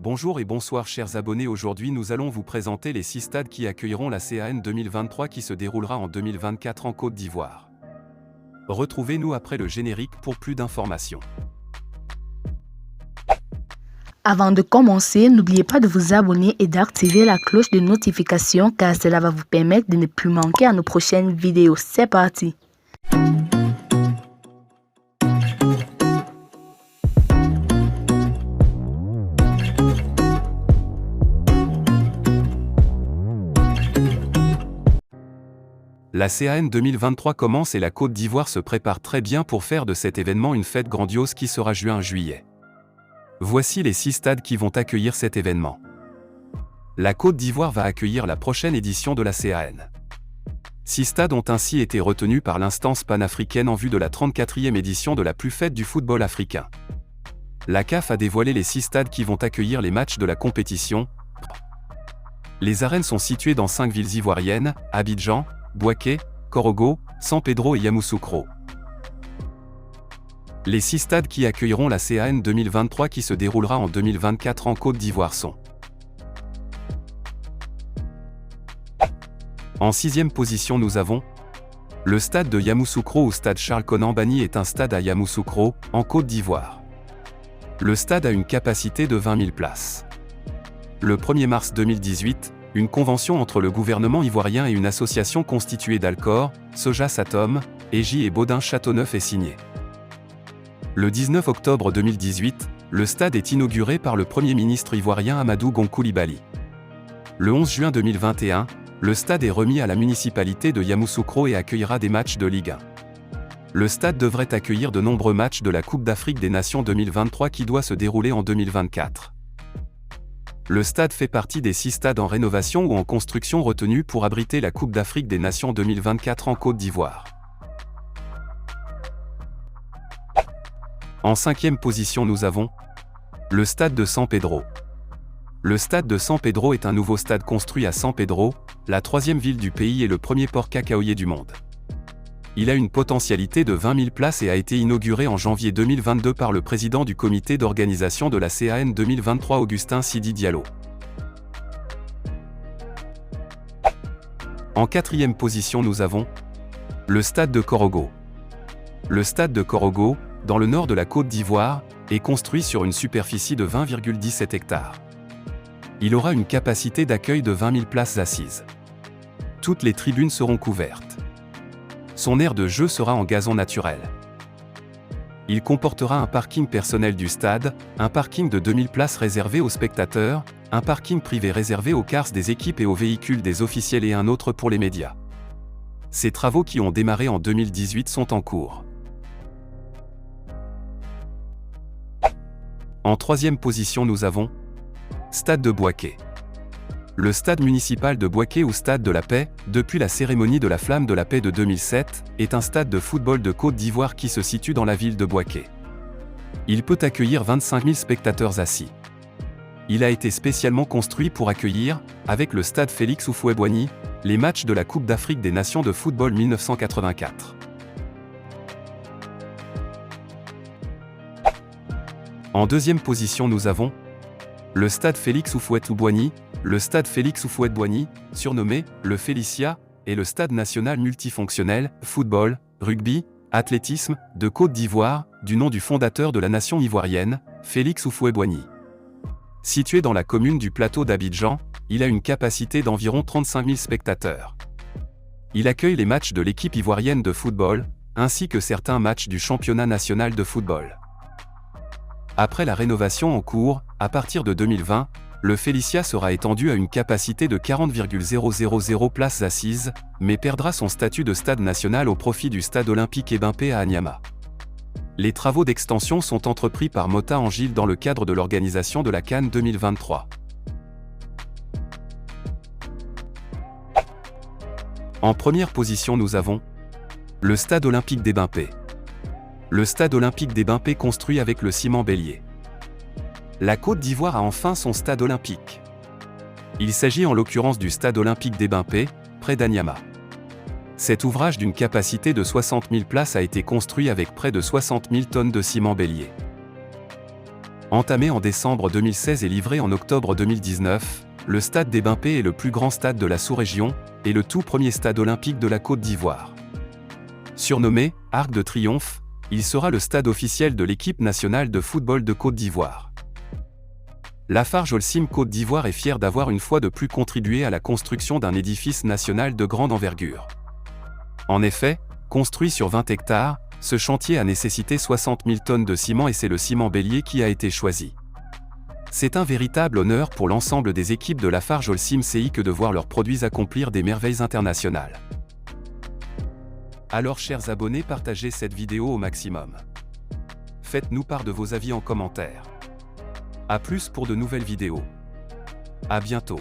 Bonjour et bonsoir chers abonnés, aujourd'hui nous allons vous présenter les 6 stades qui accueilleront la CAN 2023 qui se déroulera en 2024 en Côte d'Ivoire. Retrouvez-nous après le générique pour plus d'informations. Avant de commencer, n'oubliez pas de vous abonner et d'activer la cloche de notification car cela va vous permettre de ne plus manquer à nos prochaines vidéos. C'est parti! La CAN 2023 commence et la Côte d'Ivoire se prépare très bien pour faire de cet événement une fête grandiose qui sera juin-juillet. Voici les 6 stades qui vont accueillir cet événement. La Côte d'Ivoire va accueillir la prochaine édition de la CAN. 6 stades ont ainsi été retenus par l'instance panafricaine en vue de la 34e édition de la plus fête du football africain. La CAF a dévoilé les 6 stades qui vont accueillir les matchs de la compétition. Les arènes sont situées dans 5 villes ivoiriennes, Abidjan, Bouaké, Korogo, San Pedro et Yamoussoukro. Les 6 stades qui accueilleront la CAN 2023 qui se déroulera en 2024 en Côte d'Ivoire sont: en 6e position nous avons le stade de Yamoussoukro ou stade Charles Konan Banny est un stade à Yamoussoukro, en Côte d'Ivoire. Le stade a une capacité de 20 000 places. Le 1er mars 2018, une convention entre le gouvernement ivoirien et une association constituée d'Alcor, Soja Satom, Eji et Baudin Châteauneuf est signée. Le 19 octobre 2018, le stade est inauguré par le Premier ministre ivoirien Amadou Gon Coulibaly. Le 11 juin 2021, le stade est remis à la municipalité de Yamoussoukro et accueillera des matchs de Ligue 1. Le stade devrait accueillir de nombreux matchs de la Coupe d'Afrique des Nations 2023 qui doit se dérouler en 2024. Le stade fait partie des 6 stades en rénovation ou en construction retenus pour abriter la Coupe d'Afrique des Nations 2024 en Côte d'Ivoire. En 5e position nous avons le stade de San Pedro. Le stade de San Pedro est un nouveau stade construit à San Pedro, la 3e ville du pays et le premier port cacaoyer du monde. Il a une potentialité de 20 000 places et a été inauguré en janvier 2022 par le président du comité d'organisation de la CAN 2023 Augustin Sidi Diallo. En 4e position nous avons le stade de Korogo. Le stade de Korogo, dans le nord de la Côte d'Ivoire, est construit sur une superficie de 20,17 hectares. Il aura une capacité d'accueil de 20 000 places assises. Toutes les tribunes seront couvertes. Son aire de jeu sera en gazon naturel. Il comportera un parking personnel du stade, un parking de 2000 places réservé aux spectateurs, un parking privé réservé aux cars des équipes et aux véhicules des officiels et un autre pour les médias. Ces travaux qui ont démarré en 2018 sont en cours. En 3e position nous avons Stade de Bouaké. Le stade municipal de Bouaké ou Stade de la Paix, depuis la cérémonie de la Flamme de la Paix de 2007, est un stade de football de Côte d'Ivoire qui se situe dans la ville de Bouaké. Il peut accueillir 25 000 spectateurs assis. Il a été spécialement construit pour accueillir, avec le stade Félix Houphouët-Boigny, les matchs de la Coupe d'Afrique des Nations de football 1984. En 2e position nous avons le stade Félix Houphouët-Boigny. Le stade Félix Houphouët-Boigny, surnommé le Félicia, est le stade national multifonctionnel, football, rugby, athlétisme, de Côte d'Ivoire, du nom du fondateur de la nation ivoirienne, Félix Houphouët-Boigny. Situé dans la commune du plateau d'Abidjan, il a une capacité d'environ 35 000 spectateurs. Il accueille les matchs de l'équipe ivoirienne de football, ainsi que certains matchs du championnat national de football. Après la rénovation en cours, à partir de 2020, le Félicia sera étendu à une capacité de 40,000 places assises, mais perdra son statut de stade national au profit du stade olympique Ebimpé à Anyama. Les travaux d'extension sont entrepris par Mota Angil dans le cadre de l'organisation de la CAN 2023. En première position nous avons le stade olympique d'Ebimpé. Le stade olympique d'Ebimpé construit avec le ciment bélier. La Côte d'Ivoire a enfin son stade olympique. Il s'agit en l'occurrence du stade olympique d'Ebimpé, près d'Anyama. Cet ouvrage d'une capacité de 60 000 places a été construit avec près de 60 000 tonnes de ciment bélier. Entamé en décembre 2016 et livré en octobre 2019, le stade des Bains-Pé est le plus grand stade de la sous-région, et le tout premier stade olympique de la Côte d'Ivoire. Surnommé « Arc de Triomphe », il sera le stade officiel de l'équipe nationale de football de Côte d'Ivoire. Lafarge Holcim Côte d'Ivoire est fière d'avoir une fois de plus contribué à la construction d'un édifice national de grande envergure. En effet, construit sur 20 hectares, ce chantier a nécessité 60 000 tonnes de ciment et c'est le ciment Bélier qui a été choisi. C'est un véritable honneur pour l'ensemble des équipes de Lafarge Holcim CI que de voir leurs produits accomplir des merveilles internationales. Alors chers abonnés, partagez cette vidéo au maximum. Faites-nous part de vos avis en commentaire. A plus pour de nouvelles vidéos. À bientôt.